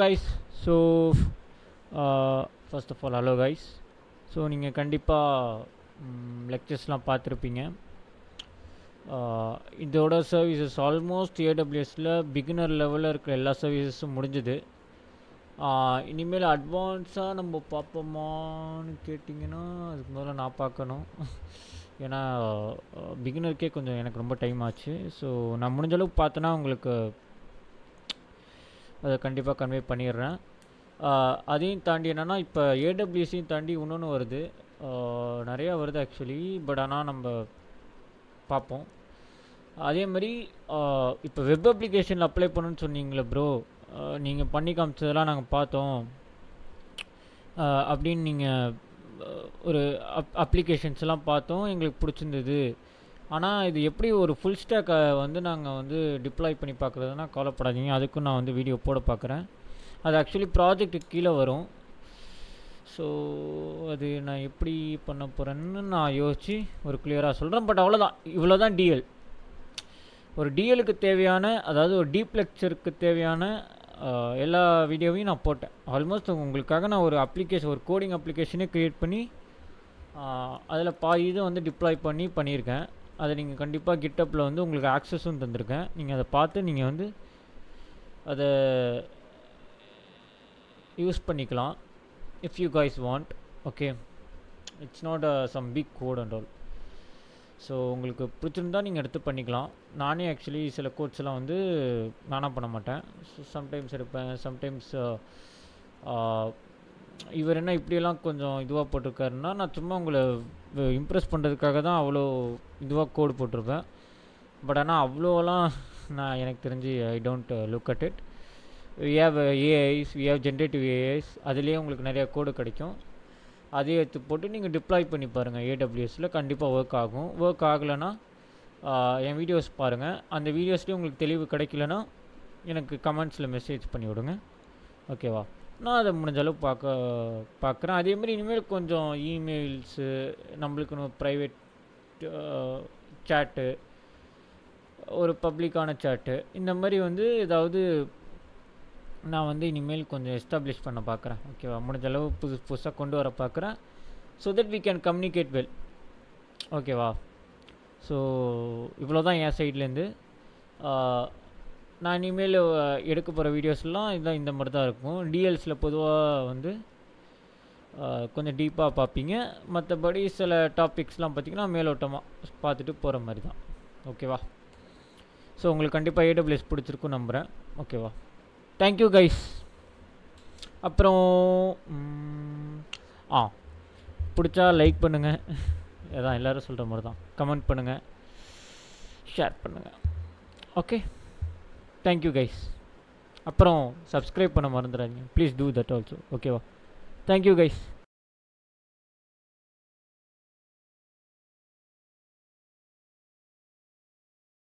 guys, so first of all hello guys. So நீங்கள் கண்டிப்பாக லெக்சர்ஸ்லாம் பார்த்துருப்பீங்க. இதோட சர்வீசஸ் ஆல்மோஸ்ட் ஏடபிள்யூஎஸில் பிகினர் லெவலில் இருக்கிற எல்லா சர்வீசஸும் முடிஞ்சுது. இனிமேல் அட்வான்ஸாக நம்ம பார்ப்போமான்னு கேட்டிங்கன்னா அதுக்கு முதல்ல நான் பார்க்கணும். ஏன்னா பிகினருக்கே கொஞ்சம் எனக்கு ரொம்ப டைம் ஆச்சு. ஸோ நான் முடிஞ்ச அளவுக்கு பார்த்தேன்னா உங்களுக்கு அதை கண்டிப்பாக கன்வே பண்ணிடுறேன். அதையும் தாண்டி என்னென்னா இப்போ ஏடபிள்யூஎஸையும் தாண்டி இன்னொன்று வருது, நிறையா வருது ஆக்சுவலி. பட் ஆனால் நம்ம பார்ப்போம். அதே மாதிரி இப்போ வெப் அப்ளிகேஷனில் அப்ளை பண்ணணுன்னு சொன்னீங்களே ப்ரோ, நீங்கள் பண்ணி காமிச்சதெல்லாம் நாங்கள் பார்த்தோம் அப்படின்னு நீங்கள் ஒரு அப்ளிகேஷன்ஸ் எல்லாம் பார்த்தோம், எங்களுக்கு பிடிச்சிருந்தது. ஆனால் இது எப்படி ஒரு ஃபுல் ஸ்டாக்கை வந்து நாங்கள் வந்து டிப்ளாய் பண்ணி பார்க்குறதுனா கவலைப்படாதீங்க, அதுக்கும் நான் வந்து வீடியோ போட பார்க்குறேன். அது ஆக்சுவலி ப்ராஜெக்ட்டுக்கு கீழே வரும். ஸோ அது நான் எப்படி பண்ண போகிறேன்னு நான் யோசித்து ஒரு கிளியராக சொல்கிறேன். பட் அவ்வளோதான், இவ்வளோ தான் டிஎல். ஒரு டிஎலுக்கு தேவையான, அதாவது ஒரு டீப் லெக்சருக்கு தேவையான எல்லா வீடியோவையும் நான் போட்டேன். ஆல்மோஸ்ட் உங்களுக்காக நான் ஒரு அப்ளிகேஷன், ஒரு கோடிங் அப்ளிகேஷனே க்ரியேட் பண்ணி அதில் பாதி இதை வந்து டிப்ளாய் பண்ணியிருக்கேன். அதை நீங்கள் கண்டிப்பாக கிட்டப்பில் வந்து உங்களுக்கு ஆக்சஸும் தந்திருக்கேன். நீங்கள் அதை பார்த்து நீங்கள் வந்து அதை யூஸ் பண்ணிக்கலாம் if you guys want. okay, it's not some big code and all. So உங்களுக்கு பிடிச்சிருந்தா நீங்கள் எடுத்து பண்ணிக்கலாம். நானே ஆக்சுவலி சில கோட்ஸ் எல்லாம் வந்து நானாக பண்ண மாட்டேன். ஸோ சம்டைம்ஸ் எடுப்பேன், சம்டைம்ஸ் இவர் என்ன இப்படியெல்லாம் கொஞ்சம் இதுவாக போட்டிருக்காருன்னா நான் சும்மா உங்களை இம்ப்ரெஸ் பண்ணுறதுக்காக தான் அவ்வளோ இதுவாக கோடு போட்டிருப்பேன். பட் ஆனால் அவ்வளோலாம் நான் எனக்கு தெரிஞ்சு I don't look at it. we have AIs, we have generative AIs, அதுலேயே உங்களுக்கு நிறையா கோடு கிடைக்கும். அதே எடுத்து போட்டு நீங்கள் டிப்ளாய் பண்ணி பாருங்கள். ஏடபிள்யூஎஸில் கண்டிப்பாக ஒர்க் ஆகும். ஒர்க் ஆகலைன்னா என் வீடியோஸ் பாருங்கள். அந்த வீடியோஸ்லேயும் உங்களுக்கு தெளிவு கிடைக்கலன்னா எனக்கு கமெண்ட்ஸில் மெசேஜ் பண்ணி விடுங்க, ஓகேவா? நான் அதை முடிஞ்ச அளவு பார்க்குறேன். அதேமாதிரி இனிமேல் கொஞ்சம் இமெயில்ஸு, நம்மளுக்குன்னு ப்ரைவேட் சேட்டு, ஒரு பப்ளிக்கான சேட்டு, இந்த மாதிரி வந்து ஏதாவது நான் வந்து இனிமேல் கொஞ்சம் எஸ்டாப்ளிஷ் பண்ண பார்க்குறேன், ஓகேவா? முடிஞ்ச அளவு புதுசாக கொண்டு வர பார்க்குறேன். So that we can communicate well, ஓகேவா? ஸோ இவ்வளோ தான் என் சைட்லேருந்து. நான் இனிமேல் எடுக்க போகிற வீடியோஸ்லாம் இதுதான், இந்த மாதிரி தான் இருக்கும். டிஎல்ஸில் பொதுவாக வந்து கொஞ்சம் டீப்பாக பார்ப்பீங்க. மற்றபடி சில டாபிக்ஸ்லாம் பார்த்திங்கன்னா மேலோட்டமாக பார்த்துட்டு போகிற மாதிரி தான், ஓகேவா? ஸோ உங்களுக்கு கண்டிப்பாக ஏடபிள்யூஎஸ் பிடிச்சிருக்கும் நம்புகிறேன், ஓகேவா? Thank you guys. அப்புறம் பிடிச்சா லைக் பண்ணுங்கள், அதான் எல்லோரும் சொல்கிற மாதிரி தான். கமெண்ட் பண்ணுங்கள், ஷேர் பண்ணுங்கள், ஓகே? Thank you guys. அப்புறம் சப்ஸ்கிரைப் பண்ண மறந்துடாதீங்க, ப்ளீஸ் டூ தட் ஆல்சோ, ஓகேவா? Thank you guys.